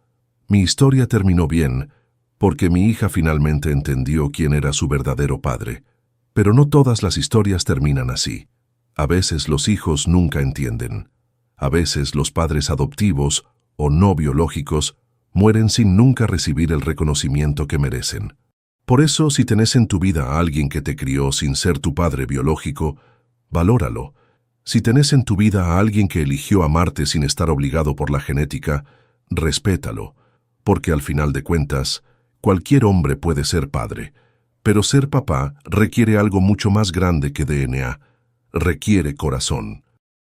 Mi historia terminó bien, porque mi hija finalmente entendió quién era su verdadero padre. Pero no todas las historias terminan así. A veces los hijos nunca entienden. A veces los padres adoptivos o no biológicos mueren sin nunca recibir el reconocimiento que merecen. Por eso, si tenés en tu vida a alguien que te crió sin ser tu padre biológico, valóralo. Si tenés en tu vida a alguien que eligió amarte sin estar obligado por la genética, respétalo, porque al final de cuentas, cualquier hombre puede ser padre, pero ser papá requiere algo mucho más grande que DNA, requiere corazón.